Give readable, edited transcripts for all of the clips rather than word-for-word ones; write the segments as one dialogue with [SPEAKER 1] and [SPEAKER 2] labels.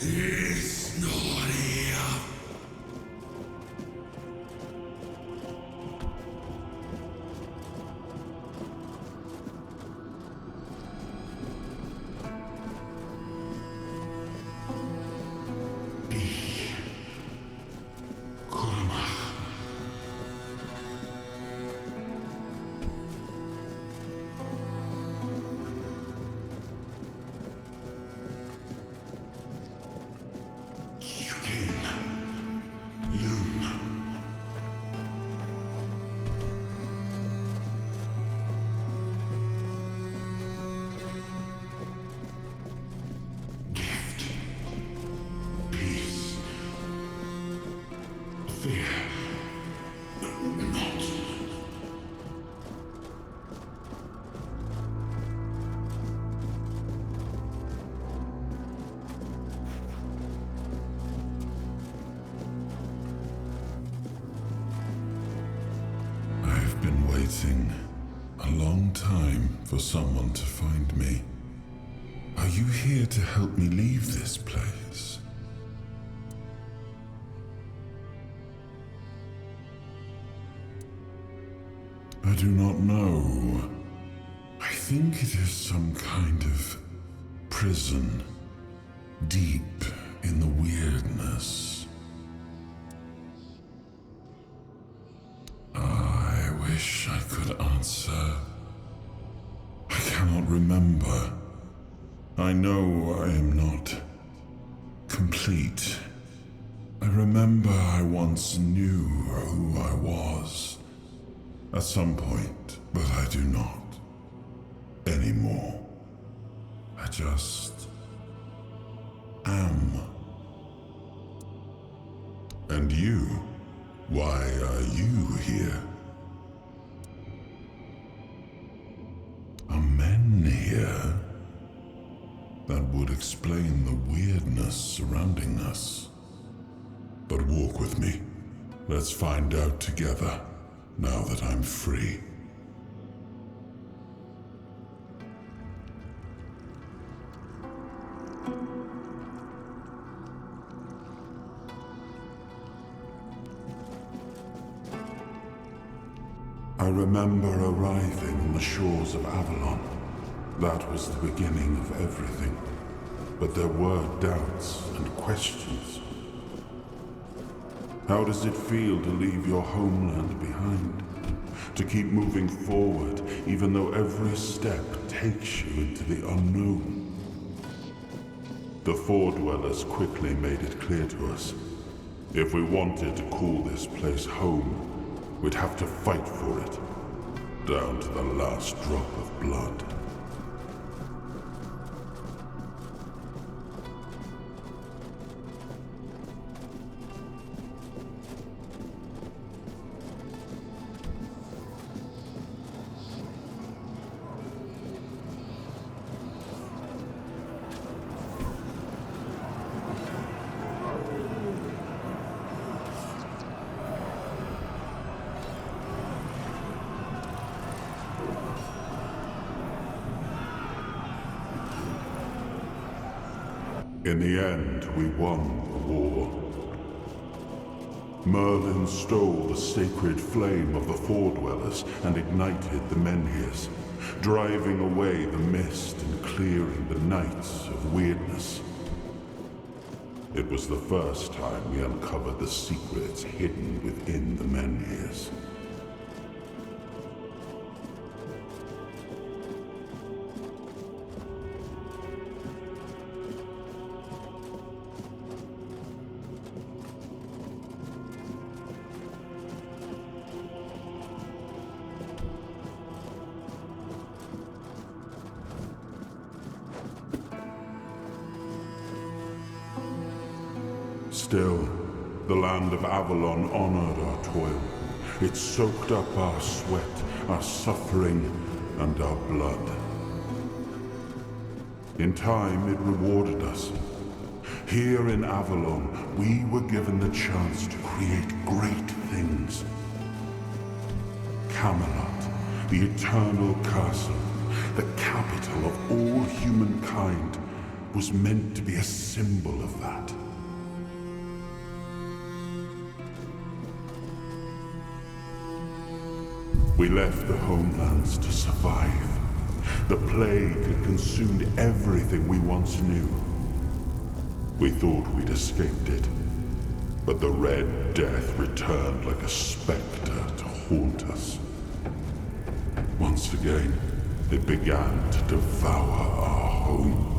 [SPEAKER 1] It's not here.
[SPEAKER 2] I've been waiting a long time for someone to find me. Are you here to help me leave this place? I do not know. I think it is some kind of prison, deep in the weirdness. I wish I could answer. I cannot remember. I know I am not complete. I remember I once knew who I was. At some point, but I do not anymore. I just am. And you? Why are you here? Are men here? That would explain the weirdness surrounding us. But walk with me. Let's find out together. Now that I'm free. I remember arriving on the shores of Avalon. That was the beginning of everything. But there were doubts and questions. How does it feel to leave your homeland behind? To keep moving forward, even though every step takes you into the unknown? The Four Dwellers quickly made it clear to us. If we wanted to call this place home, we'd have to fight for it, down to the last drop of blood. In the end, we won the war. Merlin stole the sacred flame of the Four Dwellers and ignited the Menhirs, driving away the mist and clearing the nights of weirdness. It was the first time we uncovered the secrets hidden within the Menhirs. Still, the land of Avalon honored our toil. It soaked up our sweat, our suffering, and our blood. In time, it rewarded us. Here in Avalon, we were given the chance to create great things. Camelot, the eternal castle, the capital of all humankind, was meant to be a symbol of that. We left the homelands to survive. The plague had consumed everything we once knew. We thought we'd escaped it, but the Red Death returned like a specter to haunt us. Once again, it began to devour our home.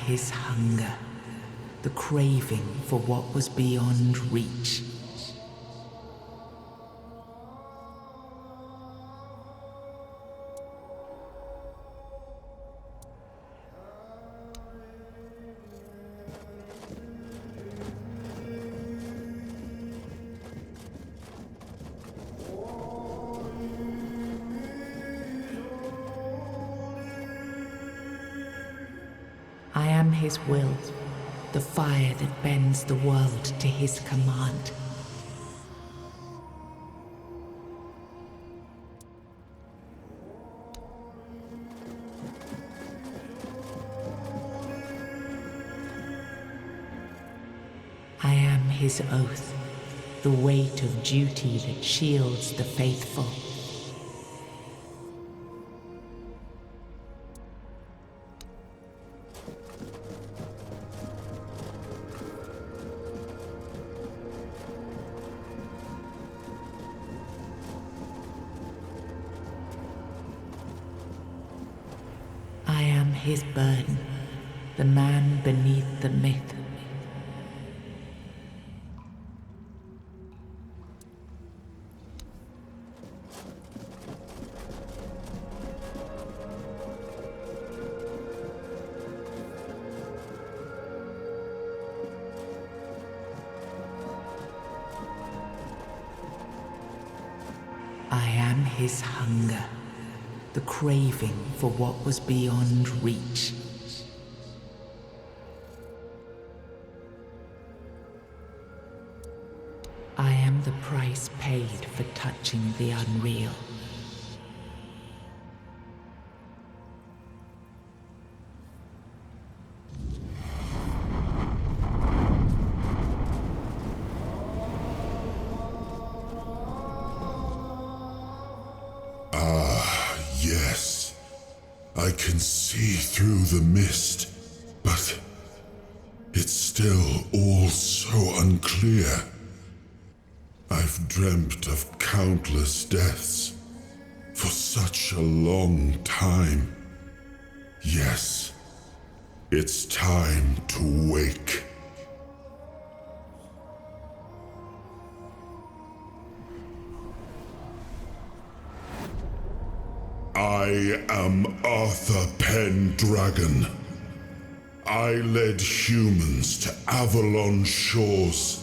[SPEAKER 3] his hunger, the craving for what was beyond reach. I am his will, the fire that bends the world to his command. I am his oath, the weight of duty that shields the faithful. I am his burden, the man beneath the myth. I am his hunger, the craving for what was beyond reach. I am the price paid for touching the unreal.
[SPEAKER 2] Yes, I can see through the mist, but it's still all so unclear. I've dreamt of countless deaths for such a long time. Yes, it's time to wake. I am Arthur Pendragon. I led humans to Avalon shores.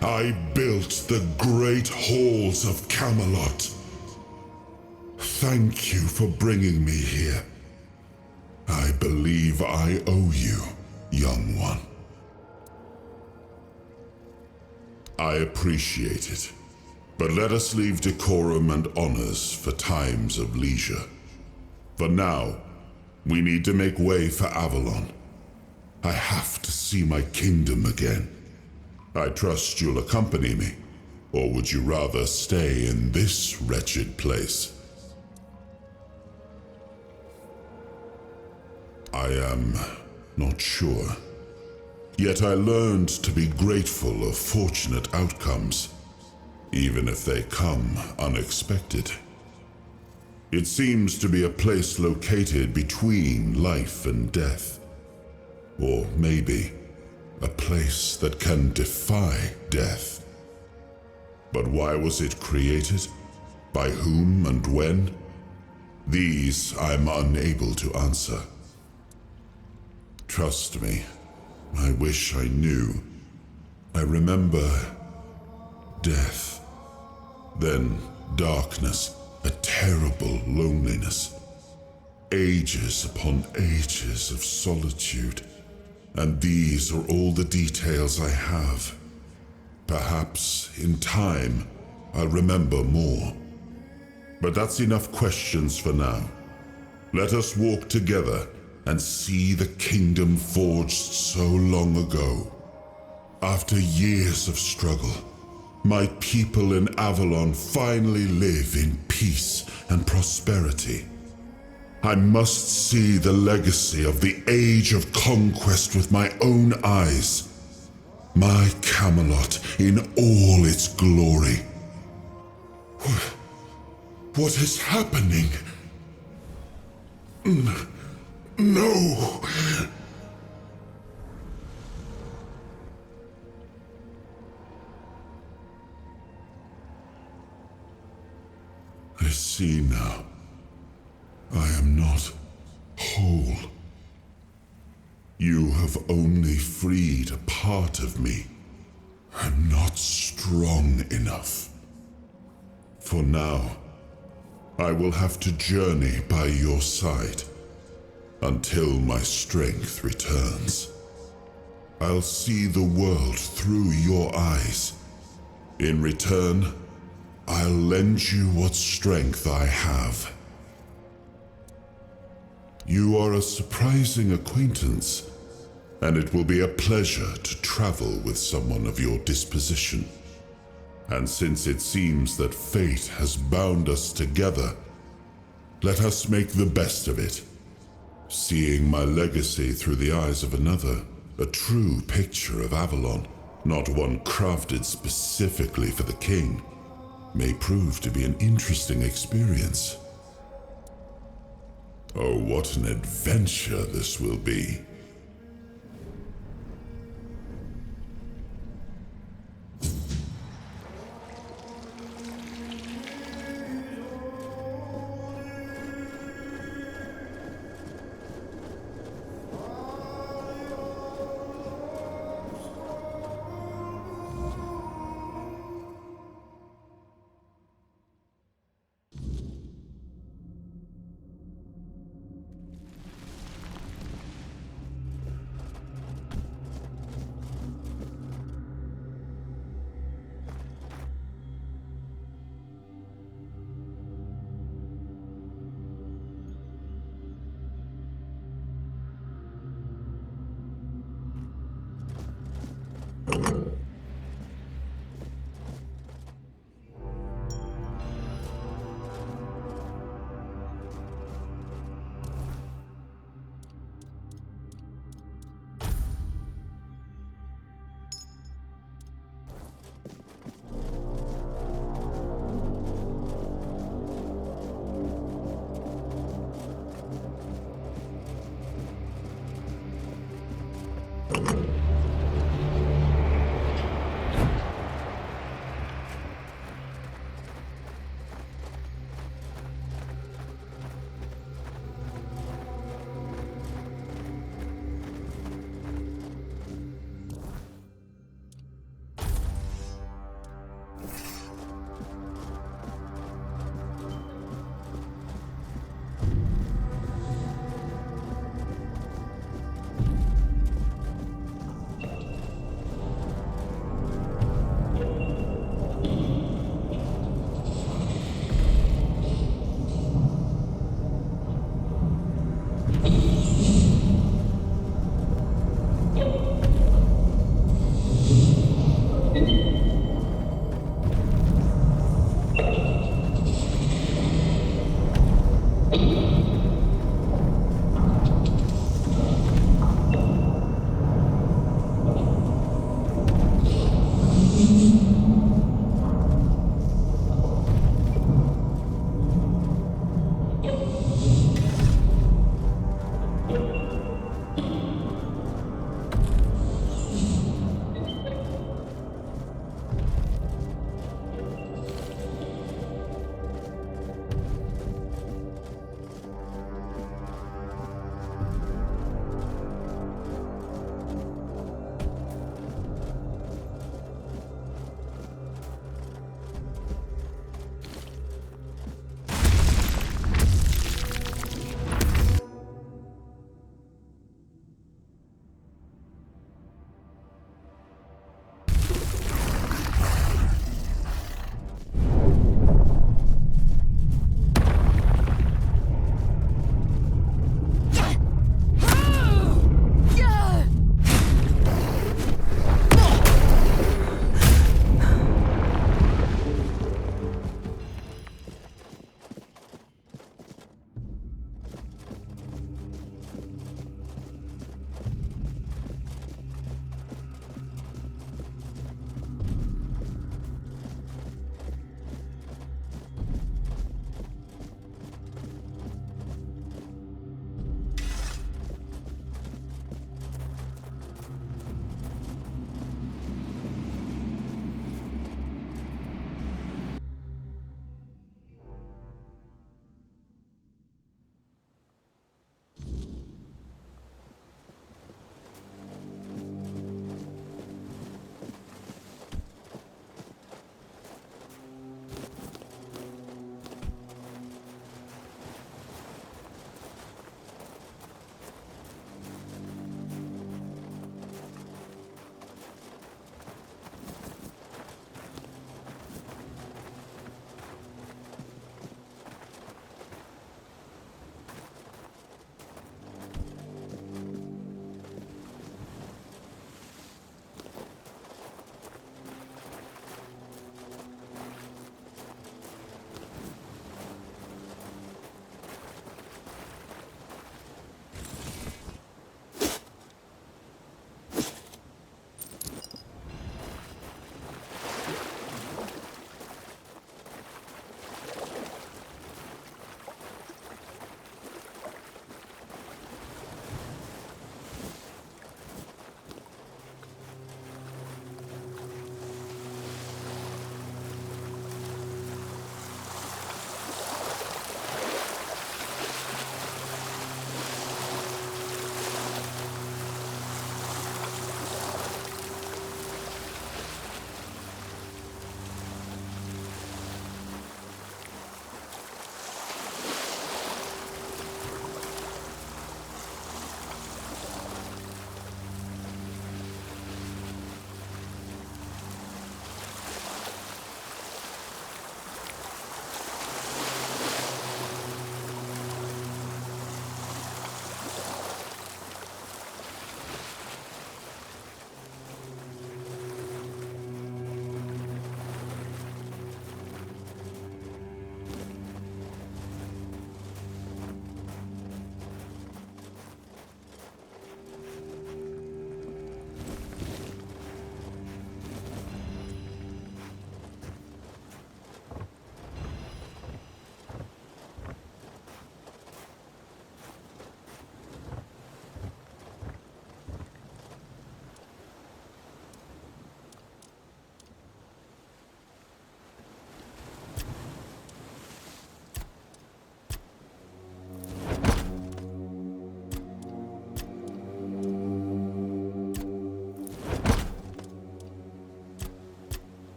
[SPEAKER 2] I built the great halls of Camelot. Thank you for bringing me here. I believe I owe you, young one. I appreciate it. But let us leave decorum and honors for times of leisure. For now, we need to make way for Avalon. I have to see my kingdom again. I trust you'll accompany me, or would you rather stay in this wretched place? I am not sure. Yet I learned to be grateful of fortunate outcomes, even if they come unexpected. It seems to be a place located between life and death. Or maybe a place that can defy death. But why was it created? By whom and when? These I'm unable to answer. Trust me, I wish I knew. I remember death. Then darkness, a terrible loneliness. Ages upon ages of solitude. And these are all the details I have. Perhaps, in time, I'll remember more. But that's enough questions for now. Let us walk together and see the kingdom forged so long ago. After years of struggle, my people in Avalon finally live in peace and prosperity. I must see the legacy of the Age of Conquest with my own eyes. My Camelot in all its glory. What is happening? No! see now. I am not whole. You have only freed a part of me. I'm not strong enough. For now, I will have to journey by your side until my strength returns. I'll see the world through your eyes. In return, I'll lend you what strength I have. You are a surprising acquaintance, and it will be a pleasure to travel with someone of your disposition. And since it seems that fate has bound us together, let us make the best of it. Seeing my legacy through the eyes of another, a true picture of Avalon, not one crafted specifically for the king, may prove to be an interesting experience. Oh, what an adventure this will be.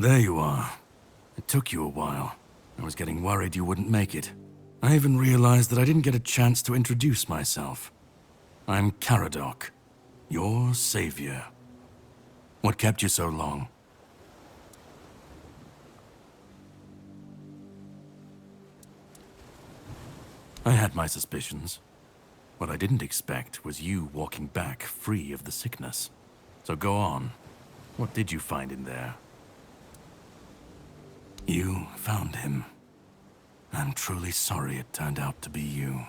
[SPEAKER 1] There you are. It took you a while. I was getting worried you wouldn't make it. I even realized that I didn't get a chance to introduce myself. I'm Caradoc, your savior. What kept you so long? I had my suspicions. What I didn't expect was you walking back free of the sickness. So go on. What did you find in there? You found him. I'm truly sorry it turned out to be you.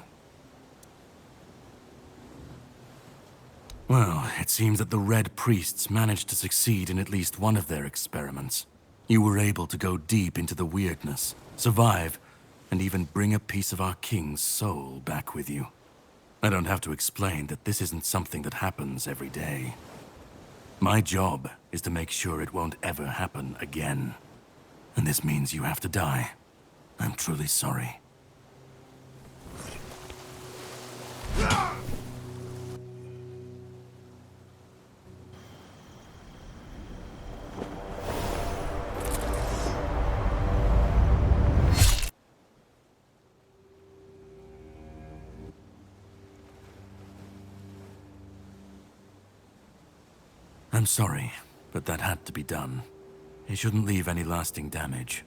[SPEAKER 1] Well, it seems that the Red Priests managed to succeed in at least one of their experiments. You were able to go deep into the weirdness, survive, and even bring a piece of our king's soul back with you. I don't have to explain that this isn't something that happens every day. My job is to make sure it won't ever happen again. And this means you have to die. I'm truly sorry. I'm sorry, but that had to be done. It shouldn't leave any lasting damage.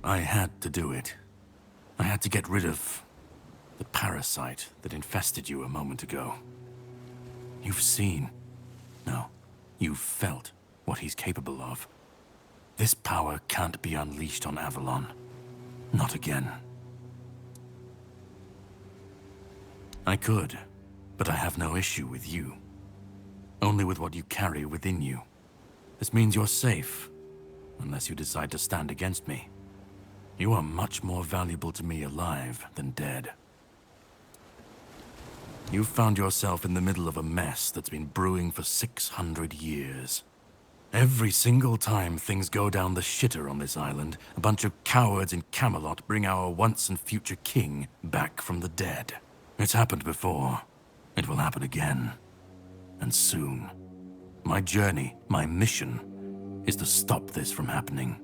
[SPEAKER 1] I had to do it. I had to get rid of the parasite that infested you a moment ago. You've seen, no, you've felt what he's capable of. This power can't be unleashed on Avalon. Not again. I could, but I have no issue with you. Only with what you carry within you. This means you're safe, unless you decide to stand against me. You are much more valuable to me alive than dead. You've found yourself in the middle of a mess that's been brewing for 600 years. Every single time things go down the shitter on this island, a bunch of cowards in Camelot bring our once and future king back from the dead. It's happened before. It will happen again. And soon. My journey, my mission, is to stop this from happening.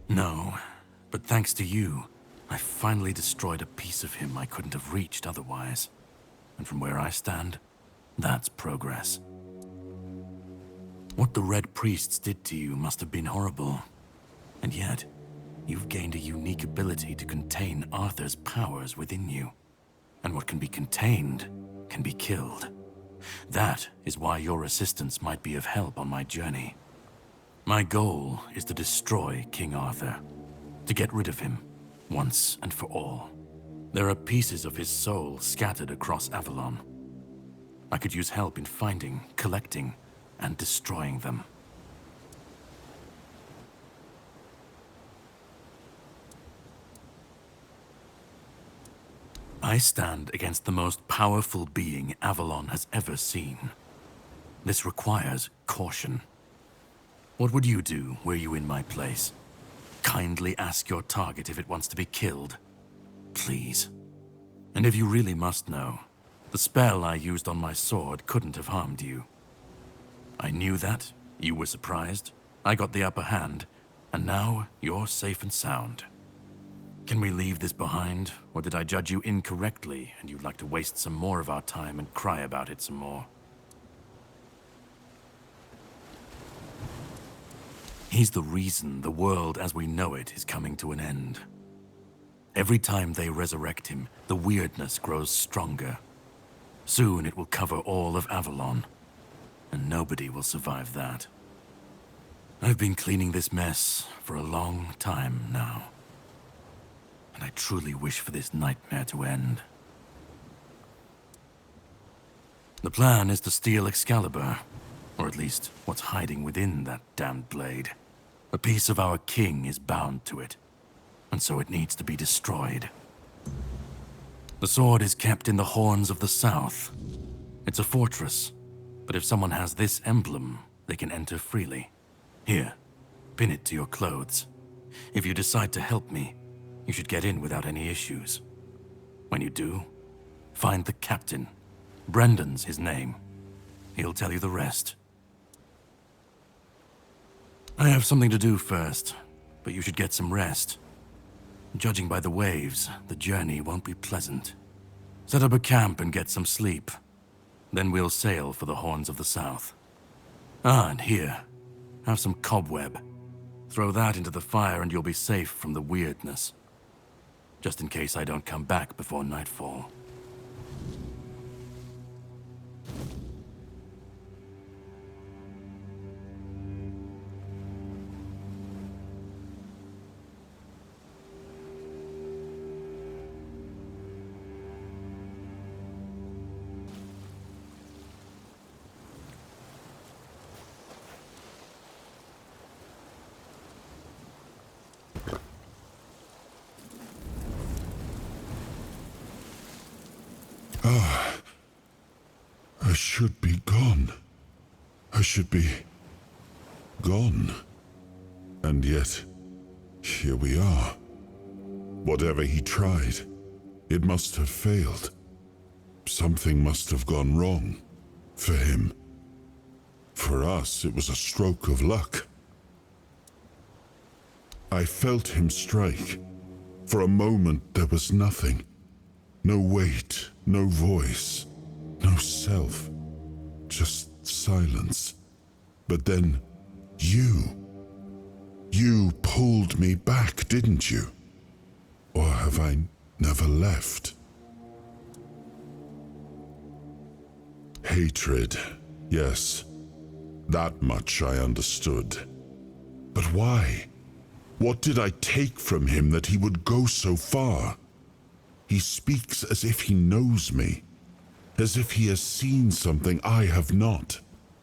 [SPEAKER 1] No, but thanks to you, I finally destroyed a piece of him I couldn't have reached otherwise. And from where I stand, that's progress. What the Red Priests did to you must have been horrible. And yet, you've gained a unique ability to contain Arthur's powers within you. And what can be contained can be killed. That is why your assistance might be of help on my journey. My goal is to destroy King Arthur, to get rid of him, once and for all. There are pieces of his soul scattered across Avalon. I could use help in finding, collecting, and destroying them. I stand against the most powerful being Avalon has ever seen. This requires caution. What would you do were you in my place? Kindly ask your target if it wants to be killed. Please. And if you really must know, the spell I used on my sword couldn't have harmed you. I knew that, you were surprised, I got the upper hand, and now you're safe and sound. Can we leave this behind, or did I judge you incorrectly and you'd like to waste some more of our time and cry about it some more? He's the reason the world as we know it is coming to an end. Every time they resurrect him, the weirdness grows stronger. Soon it will cover all of Avalon, and nobody will survive that. I've been cleaning this mess for a long time now. And I truly wish for this nightmare to end. The plan is to steal Excalibur, or at least what's hiding within that damned blade. A piece of our king is bound to it, and so it needs to be destroyed. The sword is kept in the Horns of the South. It's a fortress, but if someone has this emblem, they can enter freely. Here, pin it to your clothes. If you decide to help me, you should get in without any issues. When you do, find the captain. Brendan's his name. He'll tell you the rest. I have something to do first, but you should get some rest. Judging by the waves, the journey won't be pleasant. Set up a camp and get some sleep. Then we'll sail for the Horns of the South. Ah, and here, have some cobweb. Throw that into the fire and you'll be safe from the weirdness. Just in case I don't come back before nightfall.
[SPEAKER 2] I should be gone. I should be gone. And yet, here we are. Whatever he tried, it must have failed. Something must have gone wrong. For him. For us, it was a stroke of luck. I felt him strike. For a moment, there was nothing. No weight, no voice, no self. Just silence. But then, you pulled me back, didn't you? Or have I never left? Hatred, yes. That much I understood. But why? What did I take from him that he would go so far? He speaks as if he knows me, as if he has seen something I have not.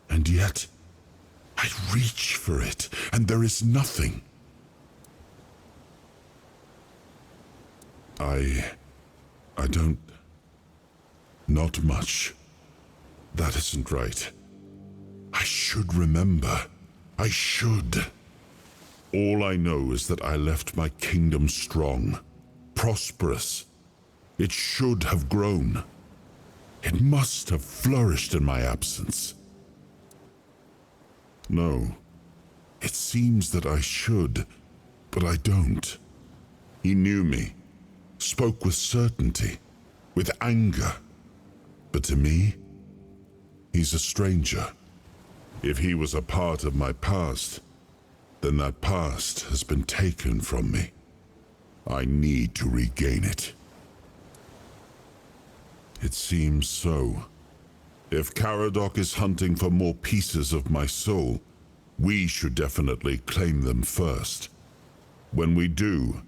[SPEAKER 2] And yet, I reach for it, and there is nothing. I don't... Not much. That isn't right. I should remember. I should. All I know is that I left my kingdom strong, prosperous. It should have grown. It must have flourished in my absence. No. It seems that I should, but I don't. He knew me, spoke with certainty, with anger. But to me, he's a stranger. If he was a part of my past, then that past has been taken from me. I need to regain it. It seems so. If Caradoc is hunting for more pieces of my soul, we should definitely claim them first. When we do,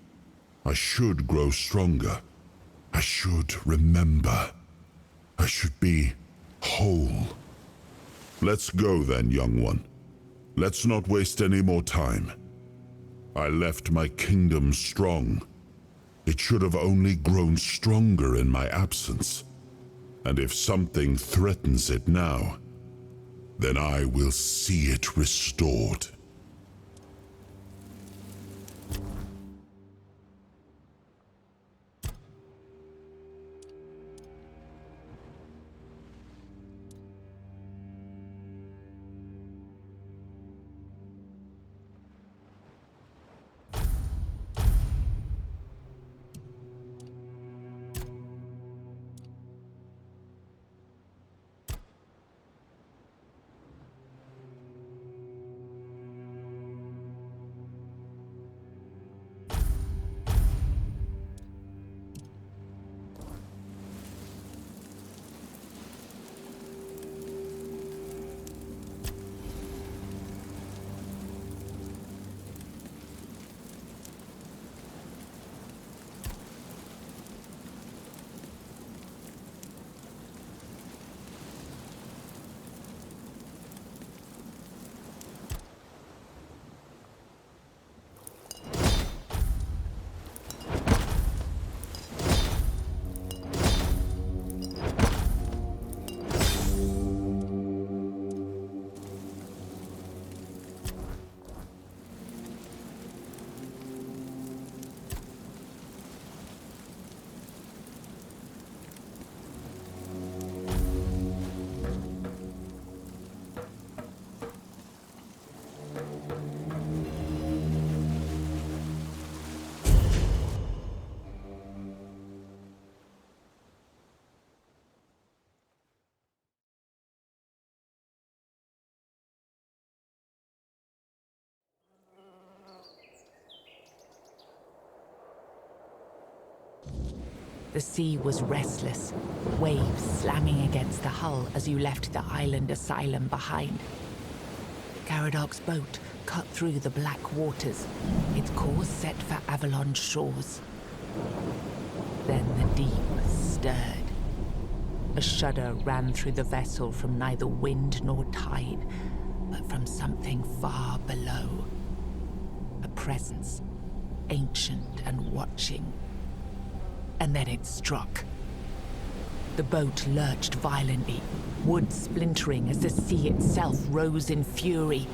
[SPEAKER 2] I should grow stronger. I should remember. I should be whole. Let's go then, young one. Let's not waste any more time. I left my kingdom strong. It should have only grown stronger in my absence. And if something threatens it now, then I will see it restored.
[SPEAKER 3] The sea was restless, waves slamming against the hull as you left the island asylum behind. Caradoc's boat cut through the black waters, its course set for Avalon's shores. Then the deep stirred. A shudder ran through the vessel from neither wind nor tide, but from something far below. A presence, ancient and watching. And then it struck. The boat lurched violently, wood splintering as the sea itself rose in fury.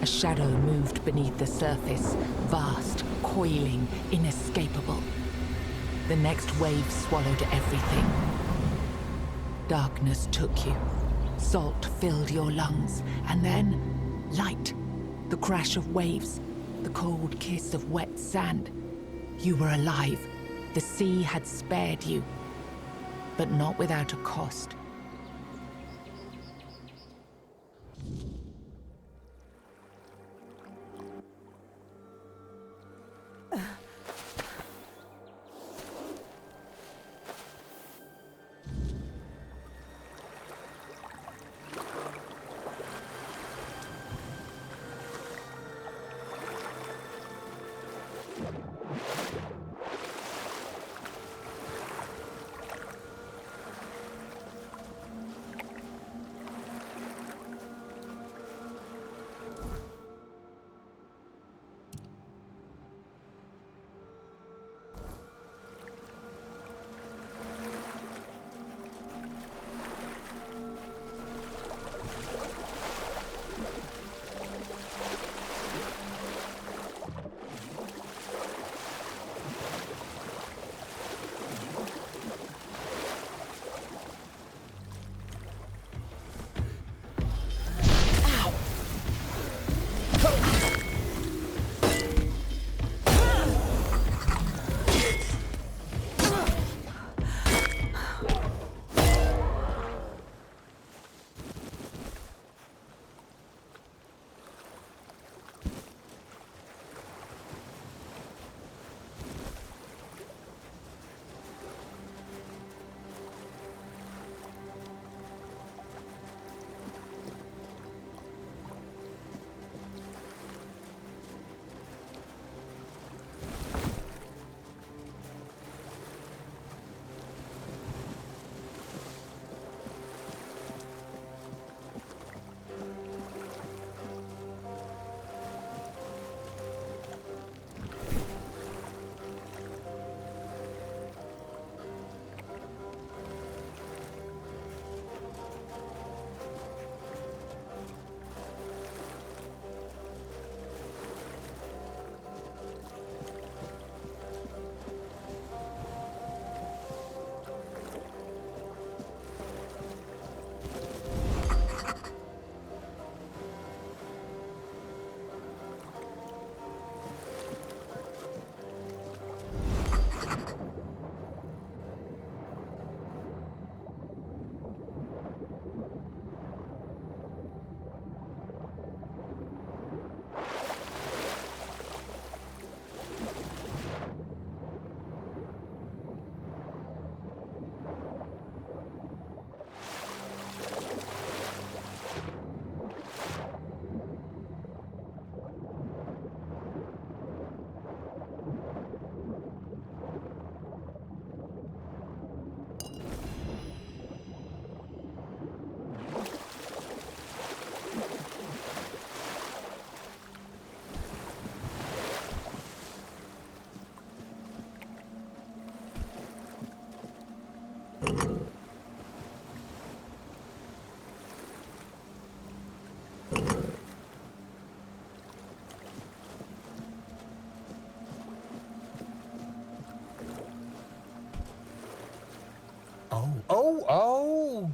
[SPEAKER 3] A shadow moved beneath the surface, vast, coiling, inescapable. The next wave swallowed everything. Darkness took you. Salt filled your lungs, and then light. The crash of waves, the cold kiss of wet sand. You were alive. The sea had spared you, but not without a cost.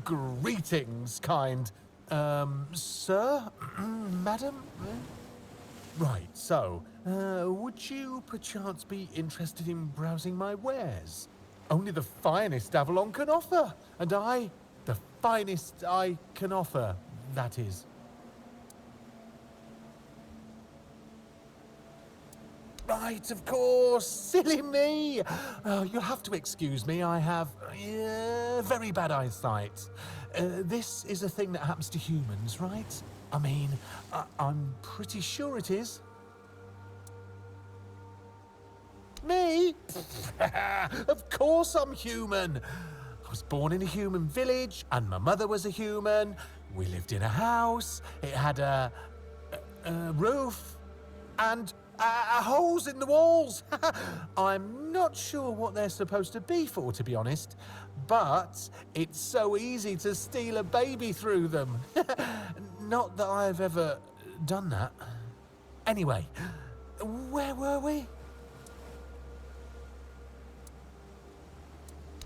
[SPEAKER 4] Greetings, kind. Sir? Madam? Right, so, would you perchance be interested in browsing my wares? Only the finest Avalon can offer, and the finest I can offer, that is. Right, of course. Silly me. Oh, you'll have to excuse me. I have very bad eyesight. This is a thing that happens to humans, right? I mean, I'm pretty sure it is. Me? Of course I'm human. I was born in a human village, and my mother was a human. We lived in a house. It had a roof and holes in the walls. I'm not sure what they're supposed to be for, to be honest, but it's so easy to steal a baby through them. Not that I've ever done that. Anyway, where were we?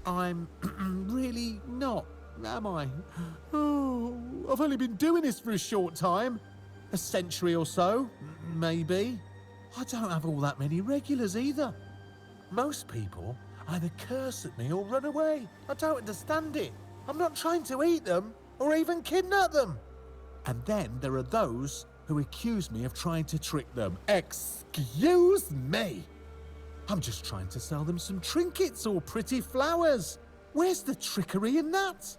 [SPEAKER 4] I'm really not, am I? Oh, I've only been doing this for a short time. A century or so, maybe. I don't have all that many regulars either. Most people either curse at me or run away. I don't understand it. I'm not trying to eat them or even kidnap them. And then there are those who accuse me of trying to trick them. Excuse me! I'm just trying to sell them some trinkets or pretty flowers. Where's the trickery in that?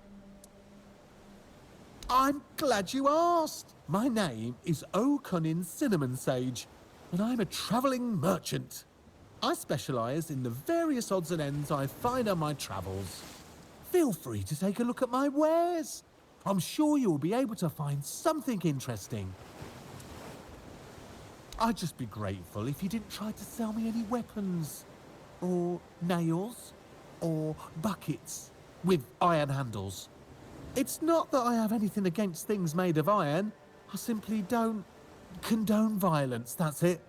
[SPEAKER 4] I'm glad you asked. My name is O'Cunnin Cinnamon Sage, and I'm a travelling merchant. I specialise in the various odds and ends I find on my travels. Feel free to take a look at my wares. I'm sure you'll be able to find something interesting. I'd just be grateful if you didn't try to sell me any weapons, or nails, or buckets with iron handles. It's not that I have anything against things made of iron. I simply don't condone violence, that's it.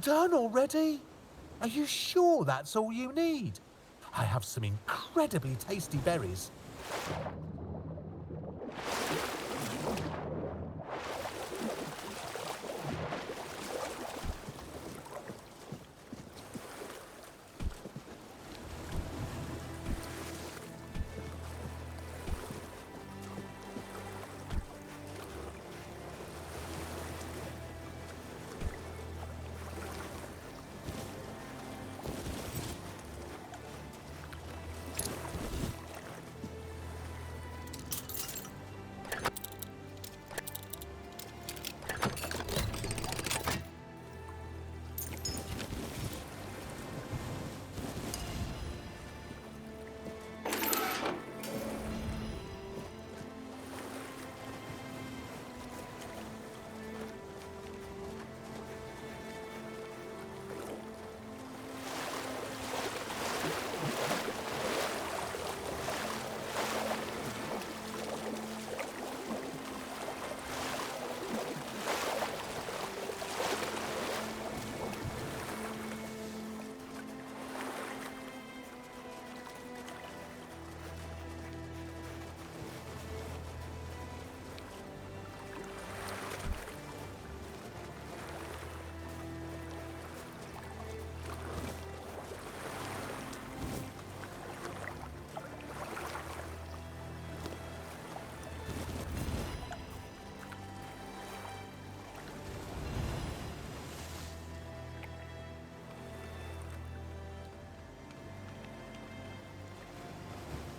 [SPEAKER 4] Done already? Are you sure that's all you need? I have some incredibly tasty berries.